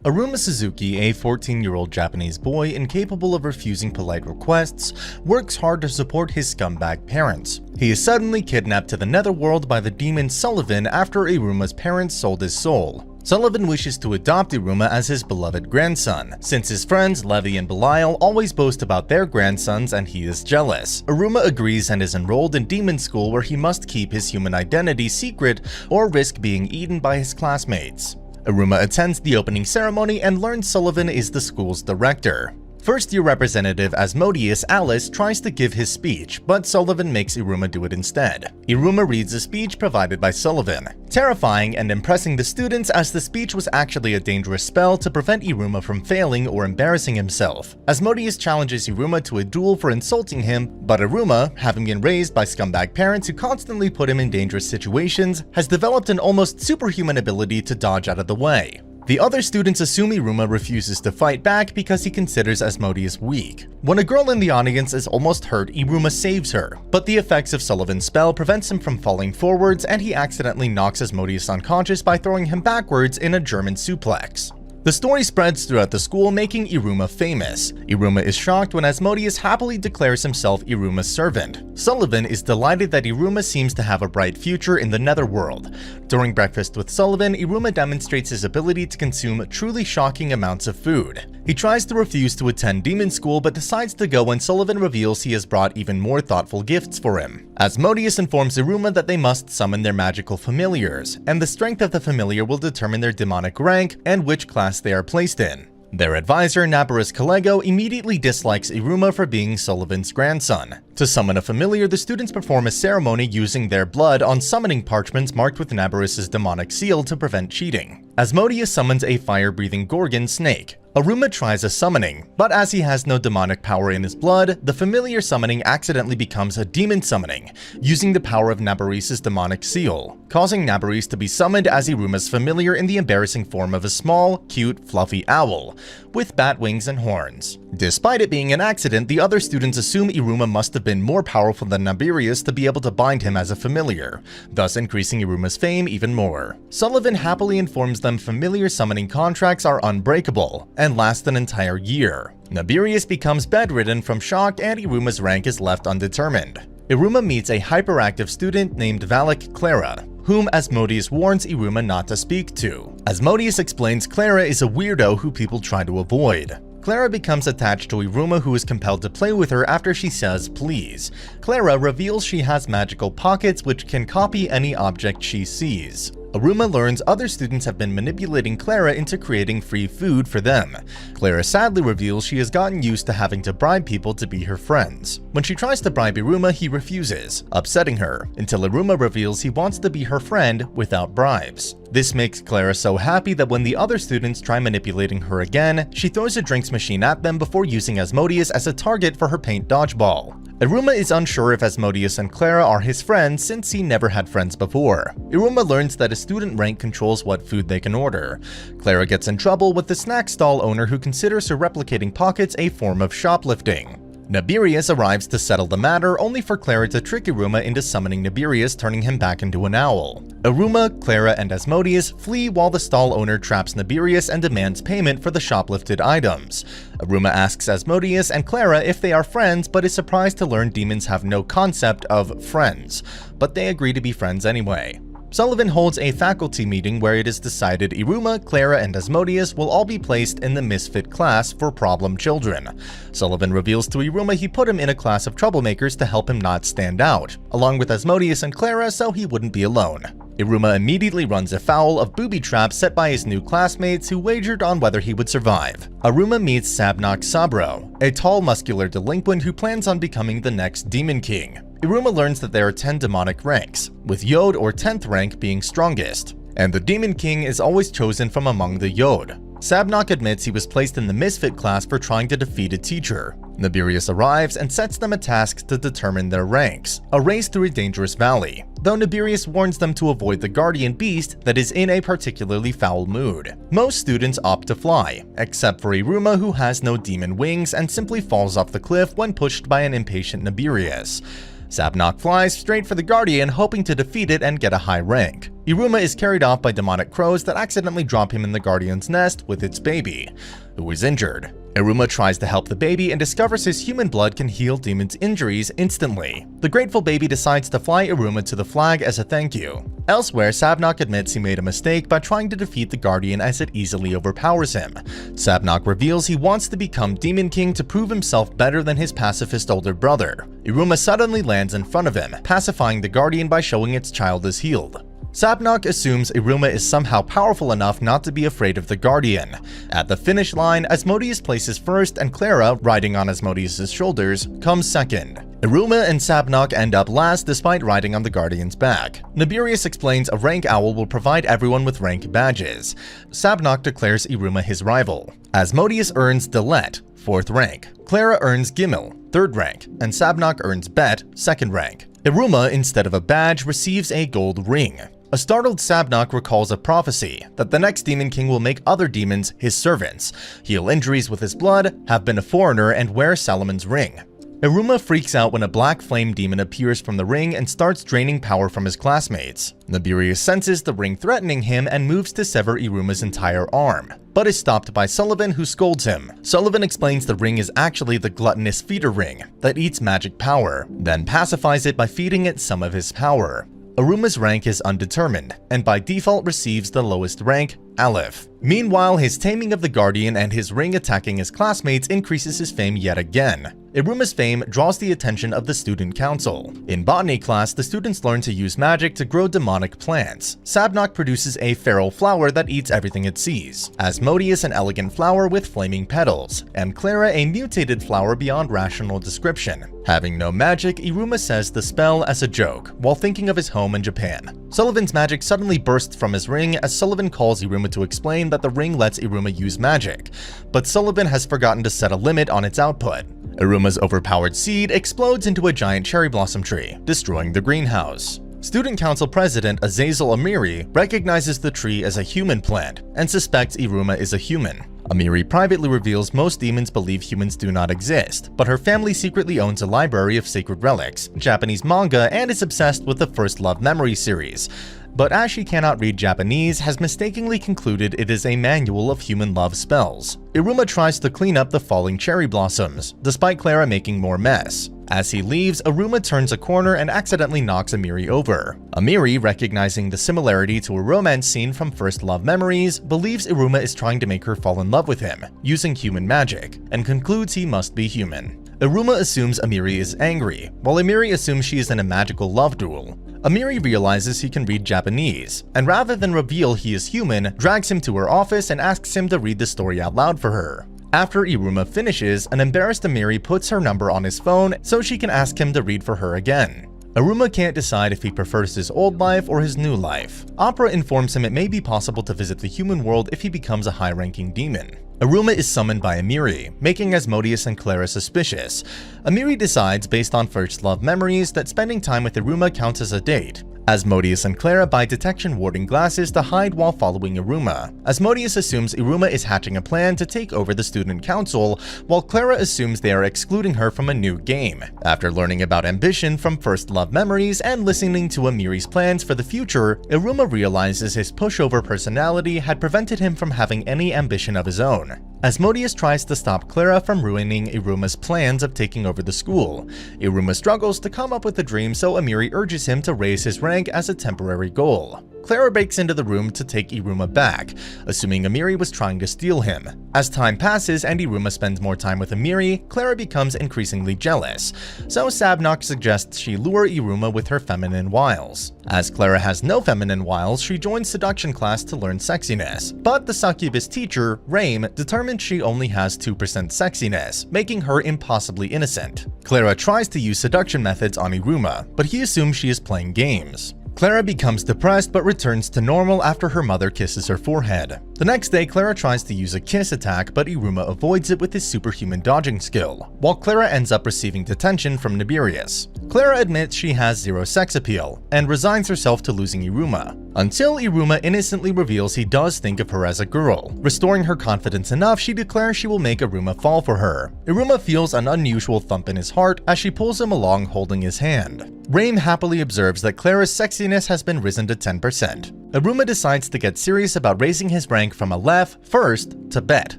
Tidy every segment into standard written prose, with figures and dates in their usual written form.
Iruma Suzuki, a 14-year-old Japanese boy incapable of refusing polite requests, works hard to support his scumbag parents. He is suddenly kidnapped to the netherworld by the demon Sullivan after Iruma's parents sold his soul. Sullivan wishes to adopt Iruma as his beloved grandson, since his friends Levi and Belial always boast about their grandsons and he is jealous. Iruma agrees and is enrolled in demon school where he must keep his human identity secret or risk being eaten by his classmates. Iruma attends the opening ceremony and learns Sullivan is the school's director. First-year representative Asmodeus Alice tries to give his speech, but Sullivan makes Iruma do it instead. Iruma reads a speech provided by Sullivan, terrifying and impressing the students as the speech was actually a dangerous spell to prevent Iruma from failing or embarrassing himself. Asmodeus challenges Iruma to a duel for insulting him, but Iruma, having been raised by scumbag parents who constantly put him in dangerous situations, has developed an almost superhuman ability to dodge out of the way. The other students assume Iruma refuses to fight back because he considers Asmodeus weak. When a girl in the audience is almost hurt, Iruma saves her, but the effects of Sullivan's spell prevents him from falling forwards and he accidentally knocks Asmodeus unconscious by throwing him backwards in a German suplex. The story spreads throughout the school, making Iruma famous. Iruma is shocked when Asmodeus happily declares himself Iruma's servant. Sullivan is delighted that Iruma seems to have a bright future in the netherworld. During breakfast with Sullivan, Iruma demonstrates his ability to consume truly shocking amounts of food. He tries to refuse to attend demon school but decides to go when Sullivan reveals he has brought even more thoughtful gifts for him. Asmodeus informs Iruma that they must summon their magical familiars, and the strength of the familiar will determine their demonic rank and which class they are placed in. Their advisor, Nabarus Kalego, immediately dislikes Iruma for being Sullivan's grandson. To summon a familiar, the students perform a ceremony using their blood on summoning parchments marked with Nabarus's demonic seal to prevent cheating. Asmodeus summons a fire-breathing Gorgon snake. Iruma tries a summoning, but as he has no demonic power in his blood, the familiar summoning accidentally becomes a demon summoning, using the power of Nabarus's demonic seal, causing Nabarus to be summoned as Iruma's familiar in the embarrassing form of a small, cute, fluffy owl, with bat wings and horns. Despite it being an accident, the other students assume Iruma must have been more powerful than Nabarus to be able to bind him as a familiar, thus increasing Iruma's fame even more. Sullivan happily informs them familiar summoning contracts are unbreakable, and last an entire year. Nabarus becomes bedridden from shock and Iruma's rank is left undetermined. Iruma meets a hyperactive student named Valak Clara, whom Asmodeus warns Iruma not to speak to. Asmodeus explains Clara is a weirdo who people try to avoid. Clara becomes attached to Iruma, who is compelled to play with her after she says please. Clara reveals she has magical pockets which can copy any object she sees. Iruma learns other students have been manipulating Clara into creating free food for them. Clara sadly reveals she has gotten used to having to bribe people to be her friends. When she tries to bribe Iruma, he refuses, upsetting her, until Iruma reveals he wants to be her friend without bribes. This makes Clara so happy that when the other students try manipulating her again, she throws a drinks machine at them before using Asmodeus as a target for her paint dodgeball. Iruma is unsure if Asmodeus and Clara are his friends since he never had friends before. Iruma learns that a student rank controls what food they can order. Clara gets in trouble with the snack stall owner who considers her replicating pockets a form of shoplifting. Nabarus arrives to settle the matter, only for Clara to trick Iruma into summoning Nabarus, turning him back into an owl. Iruma, Clara, and Asmodeus flee while the stall owner traps Nabarus and demands payment for the shoplifted items. Iruma asks Asmodeus and Clara if they are friends, but is surprised to learn demons have no concept of friends, but they agree to be friends anyway. Sullivan holds a faculty meeting where it is decided Iruma, Clara, and Asmodeus will all be placed in the misfit class for problem children. Sullivan reveals to Iruma he put him in a class of troublemakers to help him not stand out, along with Asmodeus and Clara so he wouldn't be alone. Iruma immediately runs afoul of booby traps set by his new classmates who wagered on whether he would survive. Iruma meets Sabnok Sabro, a tall muscular delinquent who plans on becoming the next Demon King. Iruma learns that there are 10 demonic ranks, with Yod or 10th rank being strongest, and the Demon King is always chosen from among the Yod. Sabnok admits he was placed in the misfit class for trying to defeat a teacher. Nabarus arrives and sets them a task to determine their ranks, a race through a dangerous valley, though Nabarus warns them to avoid the guardian beast that is in a particularly foul mood. Most students opt to fly, except for Iruma, who has no demon wings and simply falls off the cliff when pushed by an impatient Nabarus. Sabnok flies straight for the Guardian, hoping to defeat it and get a high rank. Iruma is carried off by demonic crows that accidentally drop him in the Guardian's nest with its baby, who is injured. Iruma tries to help the baby and discovers his human blood can heal demons' injuries instantly. The grateful baby decides to fly Iruma to the flag as a thank you. Elsewhere, Sabnok admits he made a mistake by trying to defeat the Guardian as it easily overpowers him. Sabnok reveals he wants to become Demon King to prove himself better than his pacifist older brother. Iruma suddenly lands in front of him, pacifying the Guardian by showing its child is healed. Sabnok assumes Iruma is somehow powerful enough not to be afraid of the Guardian. At the finish line, Asmodeus places first and Clara, riding on Asmodeus' shoulders, comes second. Iruma and Sabnok end up last despite riding on the Guardian's back. Nibirius explains a rank owl will provide everyone with rank badges. Sabnok declares Iruma his rival. Asmodeus earns Delet, 4th rank. Clara earns Gimel, 3rd rank, and Sabnok earns Bet, 2nd rank. Iruma, instead of a badge, receives a gold ring. A startled Sabnok recalls a prophecy that the next Demon King will make other demons his servants, heal injuries with his blood, have been a foreigner, and wear Salomon's ring. Iruma freaks out when a black flame demon appears from the ring and starts draining power from his classmates. Nibirius senses the ring threatening him and moves to sever Iruma's entire arm, but is stopped by Sullivan, who scolds him. Sullivan explains the ring is actually the gluttonous feeder ring that eats magic power, then pacifies it by feeding it some of his power. Iruma's rank is undetermined, and by default receives the lowest rank, Aleph. Meanwhile, his taming of the Guardian and his ring attacking his classmates increases his fame yet again. Iruma's fame draws the attention of the student council. In botany class, the students learn to use magic to grow demonic plants. Sabnok produces a feral flower that eats everything it sees, Asmodeus an elegant flower with flaming petals, and Clara a mutated flower beyond rational description. Having no magic, Iruma says the spell as a joke, while thinking of his home in Japan. Sullivan's magic suddenly bursts from his ring as Sullivan calls Iruma to explain that the ring lets Iruma use magic, but Sullivan has forgotten to set a limit on its output. Iruma's overpowered seed explodes into a giant cherry blossom tree, destroying the greenhouse. Student Council President Azazel Amiri recognizes the tree as a human plant and suspects Iruma is a human. Amiri privately reveals most demons believe humans do not exist, but her family secretly owns a library of sacred relics, Japanese manga, and is obsessed with the First Love Memory series. But as she cannot read Japanese, has mistakenly concluded it is a manual of human love spells. Iruma tries to clean up the falling cherry blossoms, despite Clara making more mess. As he leaves, Iruma turns a corner and accidentally knocks Amiri over. Amiri, recognizing the similarity to a romance scene from First Love Memories, believes Iruma is trying to make her fall in love with him, using human magic, and concludes he must be human. Iruma assumes Amiri is angry, while Amiri assumes she is in a magical love duel. Amiri realizes he can read Japanese, and rather than reveal he is human, drags him to her office and asks him to read the story out loud for her. After Iruma finishes, an embarrassed Amiri puts her number on his phone so she can ask him to read for her again. Iruma can't decide if he prefers his old life or his new life. Opera informs him it may be possible to visit the human world if he becomes a high-ranking demon. Iruma is summoned by Amiri, making Asmodeus and Clara suspicious. Amiri decides, based on First Love Memories, that spending time with Iruma counts as a date. Asmodeus and Clara buy detection warding glasses to hide while following Iruma. Asmodeus assumes Iruma is hatching a plan to take over the student council, while Clara assumes they are excluding her from a new game. After learning about ambition from First Love Memories and listening to Amiri's plans for the future, Iruma realizes his pushover personality had prevented him from having any ambition of his own. Asmodeus tries to stop Clara from ruining Iruma's plans of taking over the school. Iruma struggles to come up with a dream, so Amiri urges him to raise his rank as a temporary goal. Clara breaks into the room to take Iruma back, assuming Amiri was trying to steal him. As time passes and Iruma spends more time with Amiri, Clara becomes increasingly jealous, so Sabnok suggests she lure Iruma with her feminine wiles. As Clara has no feminine wiles, she joins seduction class to learn sexiness, but the succubus teacher, Rame, determines she only has 2% sexiness, making her impossibly innocent. Clara tries to use seduction methods on Iruma, but he assumes she is playing games. Clara becomes depressed but returns to normal after her mother kisses her forehead. The next day, Clara tries to use a kiss attack, but Iruma avoids it with his superhuman dodging skill, while Clara ends up receiving detention from Nibirius. Clara admits she has zero sex appeal, and resigns herself to losing Iruma. until Iruma innocently reveals he does think of her as a girl. Restoring her confidence enough, she declares she will make Iruma fall for her. Iruma feels an unusual thump in his heart as she pulls him along holding his hand. Raim happily observes that Clara's sexiness has been risen to 10%. Iruma decides to get serious about raising his rank from Aleph first to Bet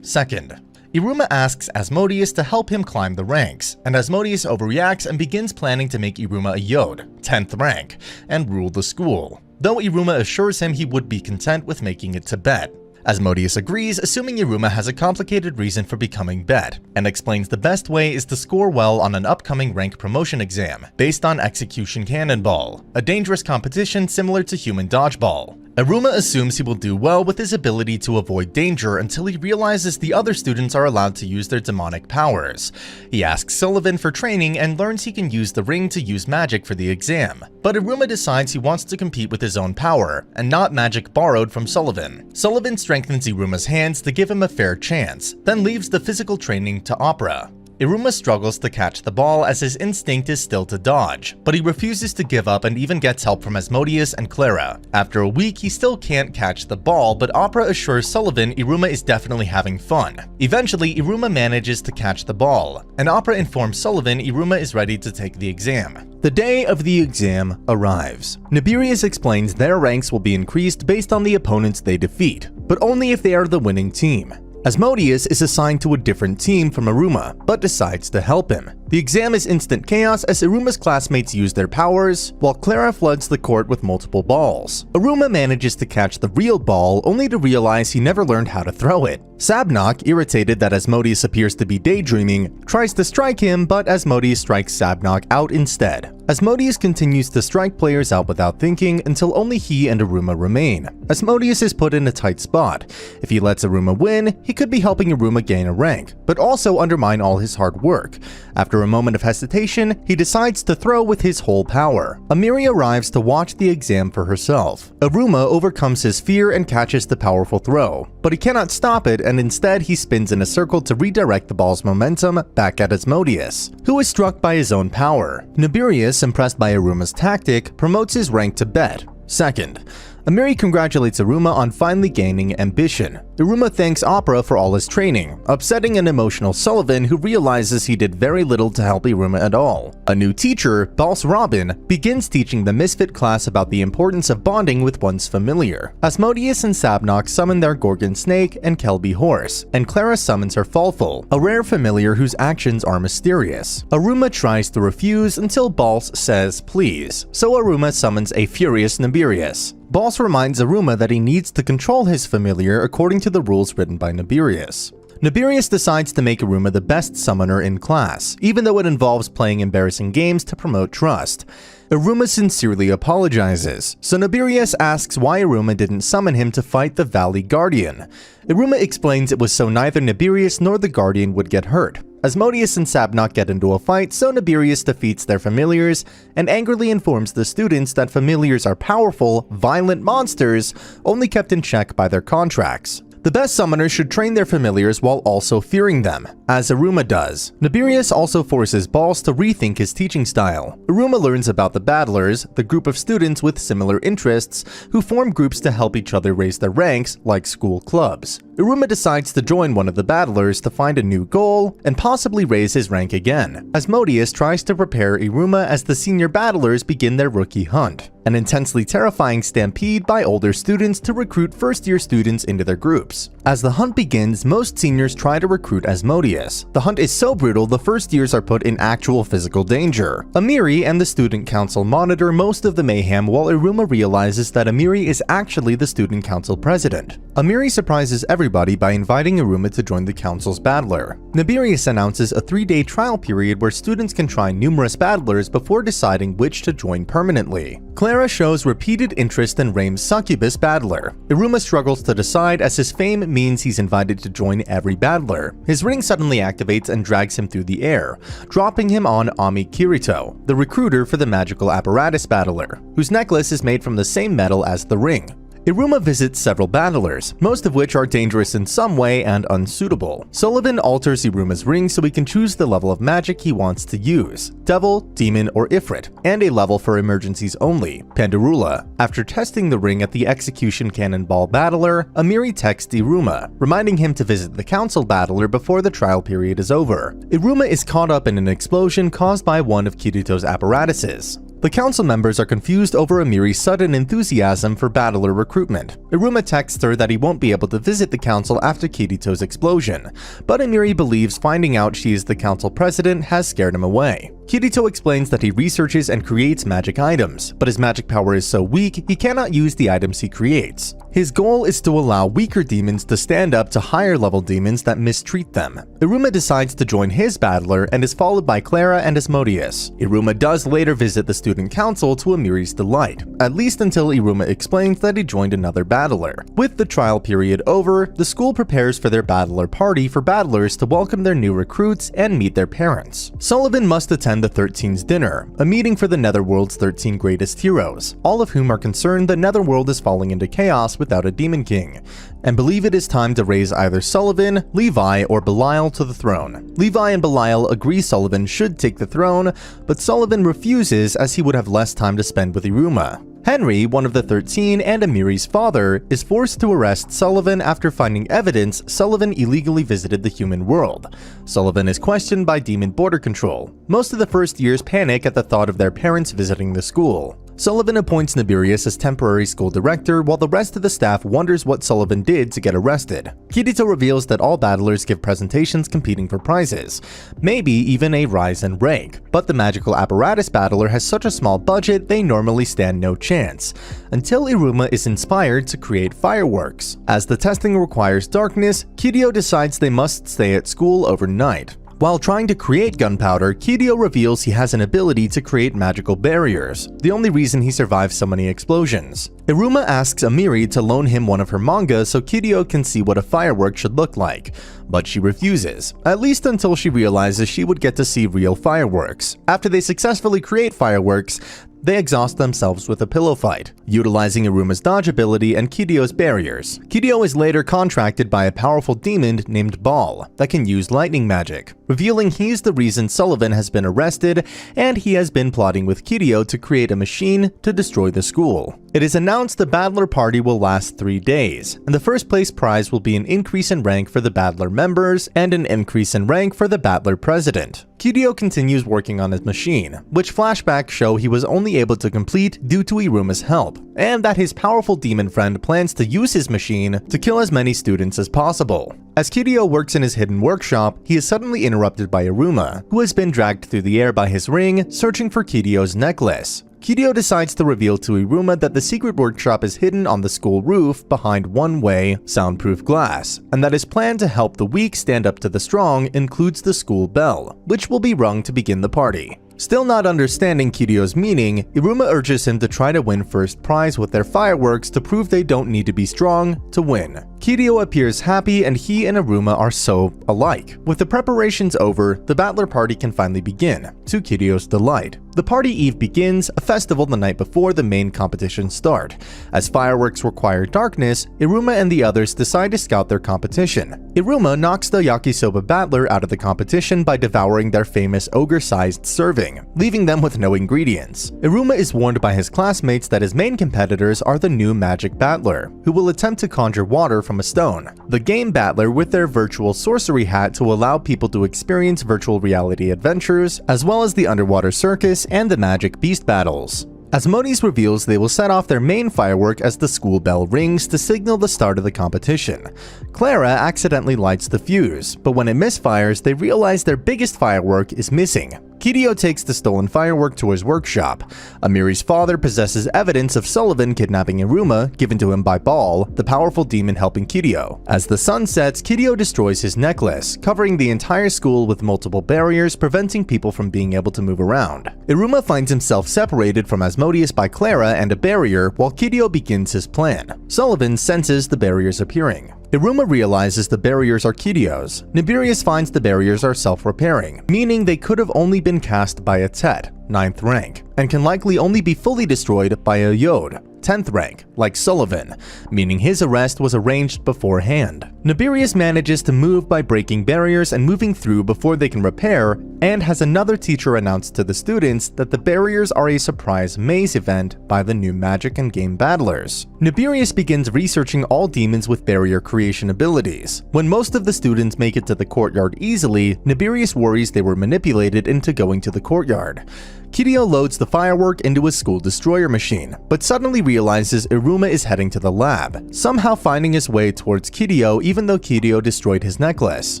second. Iruma asks Asmodeus to help him climb the ranks, and Asmodeus overreacts and begins planning to make Iruma a Yod, 10th rank, and rule the school, though Iruma assures him he would be content with making it to Bet. Asmodeus agrees, assuming Iruma has a complicated reason for becoming Bet, and explains the best way is to score well on an upcoming rank promotion exam, based on Execution Cannonball, a dangerous competition similar to human dodgeball. Iruma assumes he will do well with his ability to avoid danger until he realizes the other students are allowed to use their demonic powers. He asks Sullivan for training and learns he can use the ring to use magic for the exam, but Iruma decides he wants to compete with his own power, and not magic borrowed from Sullivan. Sullivan strengthens Iruma's hands to give him a fair chance, then leaves the physical training to Opera. Iruma struggles to catch the ball as his instinct is still to dodge, but he refuses to give up and even gets help from Asmodeus and Clara. After a week, he still can't catch the ball, but Opera assures Sullivan Iruma is definitely having fun. Eventually, Iruma manages to catch the ball, and Opera informs Sullivan Iruma is ready to take the exam. The day of the exam arrives. Nibirius explains their ranks will be increased based on the opponents they defeat, but only if they are the winning team. Asmodeus is assigned to a different team from Iruma, but decides to help him. The exam is instant chaos as Iruma's classmates use their powers, while Clara floods the court with multiple balls. Iruma manages to catch the real ball, only to realize he never learned how to throw it. Sabnok, irritated that Asmodeus appears to be daydreaming, tries to strike him, but Asmodeus strikes Sabnok out instead. Asmodeus continues to strike players out without thinking until only he and Iruma remain. Asmodeus is put in a tight spot. If he lets Iruma win, he could be helping Iruma gain a rank, but also undermine all his hard work. After a moment of hesitation, he decides to throw with his whole power. Amiri arrives to watch the exam for herself. Iruma overcomes his fear and catches the powerful throw, but he cannot stop it, and instead he spins in a circle to redirect the ball's momentum back at Asmodeus, who is struck by his own power. Nibirius, impressed by Iruma's tactic, promotes his rank to Bet second. Amiri congratulates Iruma on finally gaining ambition. Iruma thanks Opera for all his training, upsetting an emotional Sullivan who realizes he did very little to help Iruma at all. A new teacher, Boss Robin, begins teaching the Misfit class about the importance of bonding with one's familiar. Asmodeus and Sabnok summon their Gorgon Snake and Kelby Horse, and Clara summons her Falful, a rare familiar whose actions are mysterious. Iruma tries to refuse until Boss says please, so Iruma summons a furious Nibirius. Boss reminds Iruma that he needs to control his familiar according to the rules written by Nibirius. Nibirius decides to make Iruma the best summoner in class, even though it involves playing embarrassing games to promote trust. Iruma sincerely apologizes, so Nibirius asks why Iruma didn't summon him to fight the Valley Guardian. Iruma explains it was so neither Nibirius nor the Guardian would get hurt. Asmodeus and Sabnok get into a fight, so Nibirius defeats their familiars and angrily informs the students that familiars are powerful, violent monsters, only kept in check by their contracts. The best summoners should train their familiars while also fearing them, as Iruma does. Nibirius also forces Boss to rethink his teaching style. Iruma learns about the Battlers, the group of students with similar interests, who form groups to help each other raise their ranks, like school clubs. Iruma decides to join one of the Battlers to find a new goal and possibly raise his rank again. Asmodeus tries to prepare Iruma as the senior Battlers begin their rookie hunt, an intensely terrifying stampede by older students to recruit first-year students into their groups. As the hunt begins, most seniors try to recruit Asmodeus. The hunt is so brutal, the first years are put in actual physical danger. Amiri and the student council monitor most of the mayhem while Iruma realizes that Amiri is actually the student council president. Amiri surprises everybody by inviting Iruma to join the council's battler. Nibirius announces a 3-day trial period where students can try numerous battlers before deciding which to join permanently. Clara shows repeated interest in Raim's succubus battler. Iruma struggles to decide as his fame means he's invited to join every battler. His ring suddenly activates and drags him through the air, dropping him on Ami Kirito, the recruiter for the magical apparatus battler, whose necklace is made from the same metal as the ring. Iruma visits several battlers, most of which are dangerous in some way and unsuitable. Sullivan alters Iruma's ring so he can choose the level of magic he wants to use: Devil, Demon, or Ifrit, and a level for emergencies only, Pandurula. After testing the ring at the Execution Cannonball battler, Amiri texts Iruma, reminding him to visit the Council battler before the trial period is over. Iruma is caught up in an explosion caused by one of Kirito's apparatuses. The council members are confused over Amiri's sudden enthusiasm for battler recruitment. Iruma texts her that he won't be able to visit the council after Kirito's explosion, but Amiri believes finding out she is the council president has scared him away. Kirito explains that he researches and creates magic items, but his magic power is so weak he cannot use the items he creates. His goal is to allow weaker demons to stand up to higher level demons that mistreat them. Iruma decides to join his battler and is followed by Clara and Asmodeus. Iruma does later visit the student council to Amiri's delight, at least until Iruma explains that he joined another battler. With the trial period over, the school prepares for their battler party for battlers to welcome their new recruits and meet their parents. Sullivan must attend the 13's dinner, a meeting for the Netherworld's 13 greatest heroes, all of whom are concerned the Netherworld is falling into chaos without a Demon King, and believe it is time to raise either Sullivan, Levi, or Belial to the throne. Levi and Belial agree Sullivan should take the throne, but Sullivan refuses as he would have less time to spend with Iruma. Henry, one of the 13 and Amiri's father, is forced to arrest Sullivan after finding evidence Sullivan illegally visited the human world. Sullivan is questioned by Demon Border Control. Most of the first years panic at the thought of their parents visiting the school. Sullivan appoints Nibirius as temporary school director, while the rest of the staff wonders what Sullivan did to get arrested. Kirito reveals that all battlers give presentations competing for prizes, maybe even a rise in rank, but the magical apparatus battler has such a small budget they normally stand no chance, until Iruma is inspired to create fireworks. As the testing requires darkness, Kirito decides they must stay at school overnight. While trying to create gunpowder, Kirito reveals he has an ability to create magical barriers, the only reason he survives so many explosions. Iruma asks Amiri to loan him one of her manga so Kirito can see what a firework should look like, but she refuses, at least until she realizes she would get to see real fireworks. After they successfully create fireworks, they exhaust themselves with a pillow fight, utilizing Iruma's dodge ability and Kirito's barriers. Kirito is later contracted by a powerful demon named Ball that can use lightning magic, revealing he's the reason Sullivan has been arrested and he has been plotting with Kirito to create a machine to destroy the school. It is announced the battler party will last 3 days, and the first place prize will be an increase in rank for the battler members and an increase in rank for the battler president. Kirito continues working on his machine, which flashbacks show he was only able to complete due to Iruma's help, and that his powerful demon friend plans to use his machine to kill as many students as possible. As Kirito works in his hidden workshop, he is suddenly interrupted by Iruma, who has been dragged through the air by his ring, searching for Kirito's necklace. Kirito decides to reveal to Iruma that the secret workshop is hidden on the school roof behind one-way, soundproof glass, and that his plan to help the weak stand up to the strong includes the school bell, which will be rung to begin the party. Still not understanding Kirito's meaning, Iruma urges him to try to win first prize with their fireworks to prove they don't need to be strong to win. Kirito appears happy and he and Iruma are so alike. With the preparations over, the battler party can finally begin, to Kirito's delight. The party eve begins, a festival the night before the main competitions start. As fireworks require darkness, Iruma and the others decide to scout their competition. Iruma knocks the yakisoba battler out of the competition by devouring their famous ogre-sized serving, leaving them with no ingredients. Iruma is warned by his classmates that his main competitors are the new magic battler, who will attempt to conjure water from a stone. The game battler with their virtual sorcery hat to allow people to experience virtual reality adventures, as well as the underwater circus and the magic beast battles. Asmodeus reveals they will set off their main firework as the school bell rings to signal the start of the competition. Clara accidentally lights the fuse, but when it misfires, they realize their biggest firework is missing. Kirito takes the stolen firework to his workshop. Amiri's father possesses evidence of Sullivan kidnapping Iruma, given to him by Ball, the powerful demon helping Kirito. As the sun sets, Kirito destroys his necklace, covering the entire school with multiple barriers preventing people from being able to move around. Iruma finds himself separated from Asmodeus by Clara and a barrier while Kirito begins his plan. Sullivan senses the barriers appearing. Iruma realizes the barriers are Kirito's. Nibirius finds the barriers are self-repairing, meaning they could have only been cast by a Tet. 9th rank, and can likely only be fully destroyed by a Yode, 10th rank, like Sullivan, meaning his arrest was arranged beforehand. Nibirius manages to move by breaking barriers and moving through before they can repair, and has another teacher announce to the students that the barriers are a surprise maze event by the new magic and game battlers. Nibirius begins researching all demons with barrier creation abilities. When most of the students make it to the courtyard easily, Nibirius worries they were manipulated into going to the courtyard. Kiryu loads the firework into his school destroyer machine, but suddenly realizes Iruma is heading to the lab, somehow finding his way towards Kiryu even though Kiryu destroyed his necklace.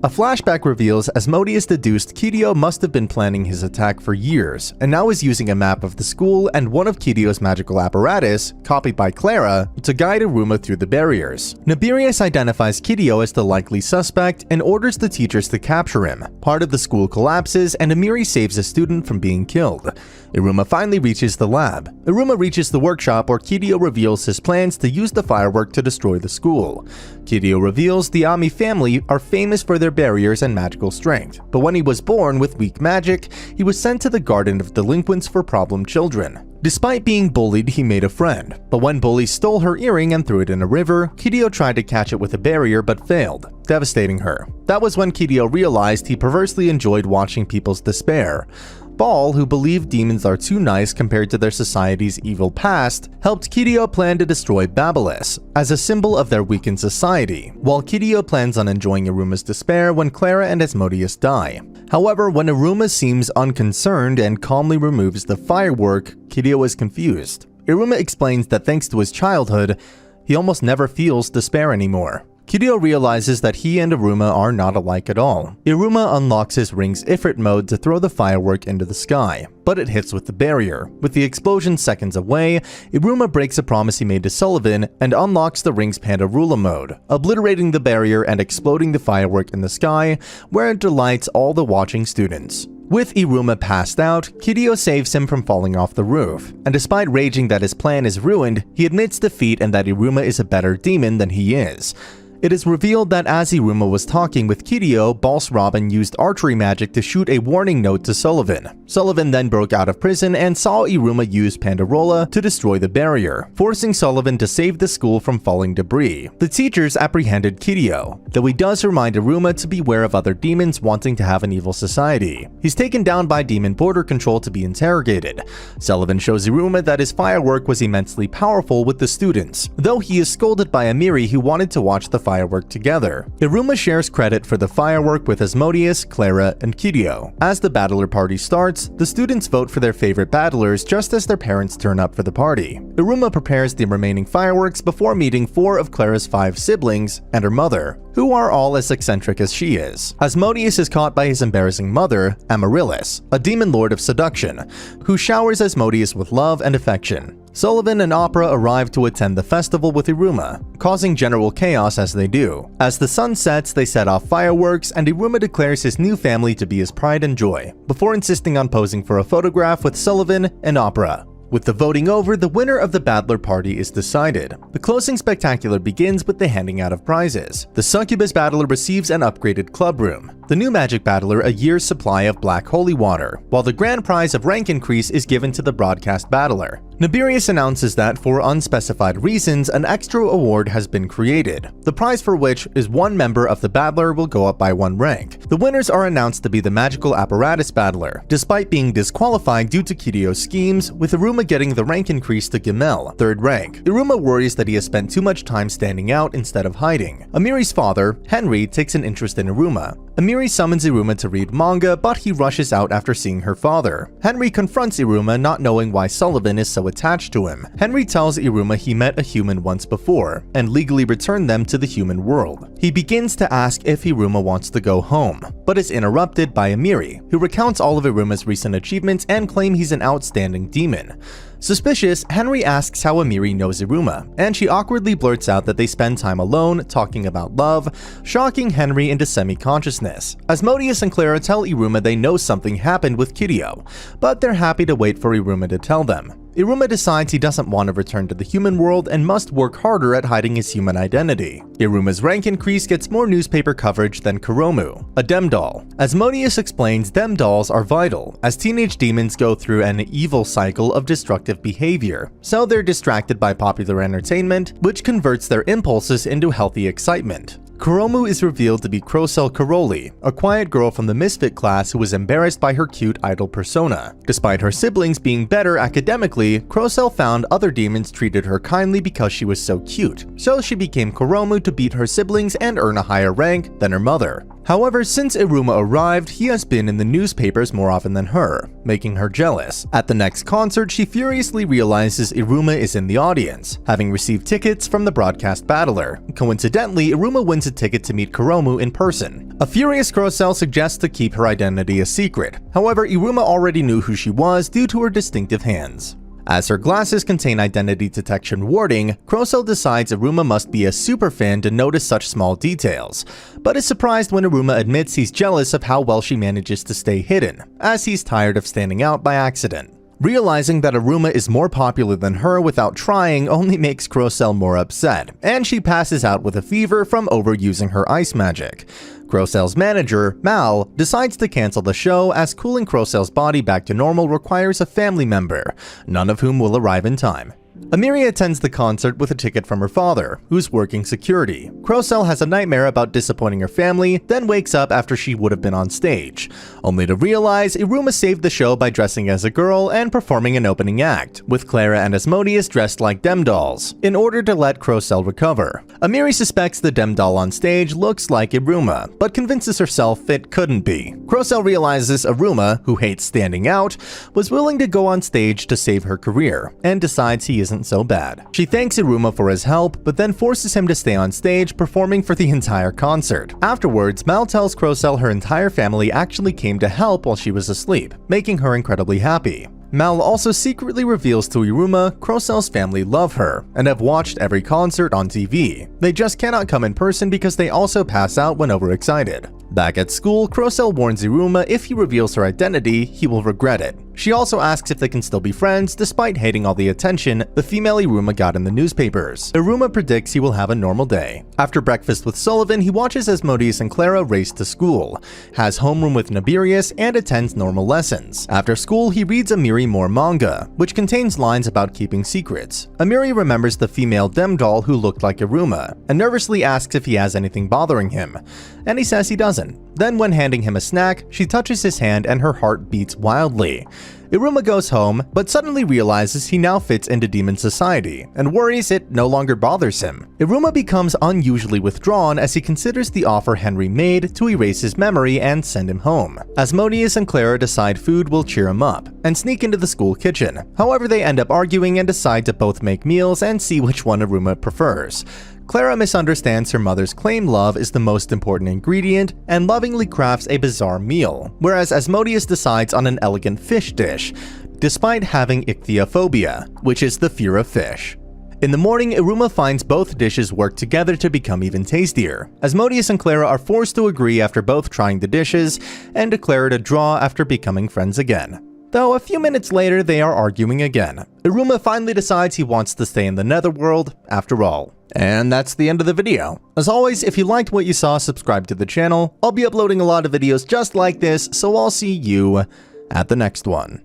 A flashback reveals Asmodeus deduced Kiryu must have been planning his attack for years, and now is using a map of the school and one of Kiryu's magical apparatus, copied by Clara, to guide Iruma through the barriers. Nibirius identifies Kiryu as the likely suspect and orders the teachers to capture him. Part of the school collapses and Amiri saves a student from being killed. Iruma finally reaches the lab. Iruma reaches the workshop where Kiryu reveals his plans to use the firework to destroy the school. Kiryu reveals the Ami family are famous for their barriers and magical strength, but when he was born with weak magic, he was sent to the Garden of Delinquents for problem children. Despite being bullied, he made a friend, but when bullies stole her earring and threw it in a river, Kiryu tried to catch it with a barrier but failed, devastating her. That was when Kiryu realized he perversely enjoyed watching people's despair. Ball, who believed demons are too nice compared to their society's evil past, helped Kiryu plan to destroy Babylos as a symbol of their weakened society, while Kiryu plans on enjoying Iruma's despair when Clara and Asmodeus die. However, when Iruma seems unconcerned and calmly removes the firework, Kiryu is confused. Iruma explains that thanks to his childhood, he almost never feels despair anymore. Kiryu realizes that he and Iruma are not alike at all. Iruma unlocks his ring's Ifrit mode to throw the firework into the sky, but it hits with the barrier. With the explosion seconds away, Iruma breaks a promise he made to Sullivan and unlocks the ring's Pandarula mode, obliterating the barrier and exploding the firework in the sky, where it delights all the watching students. With Iruma passed out, Kiryu saves him from falling off the roof, and despite raging that his plan is ruined, he admits defeat and that Iruma is a better demon than he is. It is revealed that as Iruma was talking with Kiryu, Boss Robin used archery magic to shoot a warning note to Sullivan. Sullivan then broke out of prison and saw Iruma use Pandarola to destroy the barrier, forcing Sullivan to save the school from falling debris. The teachers apprehended Kiryu, though he does remind Iruma to beware of other demons wanting to have an evil society. He's taken down by Demon Border Control to be interrogated. Sullivan shows Iruma that his firework was immensely powerful with the students, though he is scolded by Amiri who wanted to watch the firework together. Iruma shares credit for the firework with Asmodeus, Clara, and Kiryu. As the battler party starts, the students vote for their favorite battlers just as their parents turn up for the party. Iruma prepares the remaining fireworks before meeting 4 of Clara's 5 siblings and her mother, who are all as eccentric as she is. Asmodeus is caught by his embarrassing mother, Amaryllis, a demon lord of seduction, who showers Asmodeus with love and affection. Sullivan and Opera arrive to attend the festival with Iruma, causing general chaos as they do. As the sun sets, they set off fireworks, and Iruma declares his new family to be his pride and joy, before insisting on posing for a photograph with Sullivan and Opera. With the voting over, the winner of the Battler Party is decided. The closing spectacular begins with the handing out of prizes. The Succubus Battler receives an upgraded club room, the new Magic Battler a year's supply of Black Holy Water, while the grand prize of rank increase is given to the Broadcast Battler. Nibirius announces that, for unspecified reasons, an extra award has been created, the prize for which is one member of the Battler will go up by 1 rank. The winners are announced to be the Magical Apparatus Battler, despite being disqualified due to Kiryu's schemes, with Iruma getting the rank increase to Gimel, 3rd rank. Iruma worries that he has spent too much time standing out instead of hiding. Amiri's father, Henry, takes an interest in Iruma. Amiri summons Iruma to read manga, but he rushes out after seeing her father. Henry confronts Iruma, not knowing why Sullivan is so attached to him. Henry tells Iruma he met a human once before, and legally returned them to the human world. He begins to ask if Iruma wants to go home, but is interrupted by Amiri, who recounts all of Iruma's recent achievements and claim he's an outstanding demon. Suspicious, Henry asks how Amiri knows Iruma, and she awkwardly blurts out that they spend time alone, talking about love, shocking Henry into semi-consciousness. Asmodeus and Clara tell Iruma they know something happened with Kiryu, but they're happy to wait for Iruma to tell them. Iruma decides he doesn't want to return to the human world and must work harder at hiding his human identity. Iruma's rank increase gets more newspaper coverage than Kuromu, a dem doll. Asmodeus explains dem dolls are vital, as teenage demons go through an evil cycle of destructive behavior, so they're distracted by popular entertainment, which converts their impulses into healthy excitement. Kuromu is revealed to be Crocell Karoli, a quiet girl from the misfit class who was embarrassed by her cute idol persona. Despite her siblings being better academically, Crocell found other demons treated her kindly because she was so cute, so she became Kuromu to beat her siblings and earn a higher rank than her mother. However, since Iruma arrived, he has been in the newspapers more often than her, making her jealous. At the next concert, she furiously realizes Iruma is in the audience, having received tickets from the broadcast battler. Coincidentally, Iruma wins a ticket to meet Kuromu in person. A furious Crocell suggests to keep her identity a secret. However, Iruma already knew who she was due to her distinctive hands. As her glasses contain identity detection warding, Crocell decides Iruma must be a superfan to notice such small details, but is surprised when Iruma admits he's jealous of how well she manages to stay hidden, as he's tired of standing out by accident. Realizing that Iruma is more popular than her without trying only makes Crocell more upset, and she passes out with a fever from overusing her ice magic. Crocell's manager, Mal, decides to cancel the show as cooling Crocell's body back to normal requires a family member, none of whom will arrive in time. Amiri attends the concert with a ticket from her father, who's working security. Crocell has a nightmare about disappointing her family, then wakes up after she would have been on stage, only to realize Iruma saved the show by dressing as a girl and performing an opening act, with Clara and Asmodeus dressed like dem dolls, in order to let Crocell recover. Amiri suspects the dem doll on stage looks like Iruma, but convinces herself it couldn't be. Crocell realizes Iruma, who hates standing out, was willing to go on stage to save her career, and decides he isn't so bad. She thanks Iruma for his help, but then forces him to stay on stage performing for the entire concert. Afterwards, Mal tells Crocell her entire family actually came to help while she was asleep, making her incredibly happy. Mal also secretly reveals to Iruma Crocell's family love her and have watched every concert on TV. They just cannot come in person because they also pass out when overexcited. Back at school, Crocell warns Iruma if he reveals her identity, he will regret it. She also asks if they can still be friends despite hating all the attention the female Iruma got in the newspapers. Iruma predicts he will have a normal day. After breakfast with Sullivan, he watches Asmodeus and Clara race to school, has homeroom with Nabirius, and attends normal lessons. After school, he reads Amiri more manga, which contains lines about keeping secrets. Amiri remembers the female dem doll who looked like Iruma, and nervously asks if he has anything bothering him, and he says he doesn't. Then when handing him a snack, she touches his hand and her heart beats wildly. Iruma goes home, but suddenly realizes he now fits into demon society, and worries it no longer bothers him. Iruma becomes unusually withdrawn as he considers the offer Henry made to erase his memory and send him home. Asmodeus and Clara decide food will cheer him up, and sneak into the school kitchen. However, they end up arguing and decide to both make meals and see which one Iruma prefers. Clara misunderstands her mother's claim love is the most important ingredient and lovingly crafts a bizarre meal, whereas Asmodeus decides on an elegant fish dish, despite having ichthyophobia, which is the fear of fish. In the morning, Iruma finds both dishes work together to become even tastier. Asmodeus and Clara are forced to agree after both trying the dishes, and declare it a draw after becoming friends again. Though a few minutes later, they are arguing again. Iruma finally decides he wants to stay in the netherworld after all. And that's the end of the video. As always, if you liked what you saw, subscribe to the channel. I'll be uploading a lot of videos just like this, so I'll see you at the next one.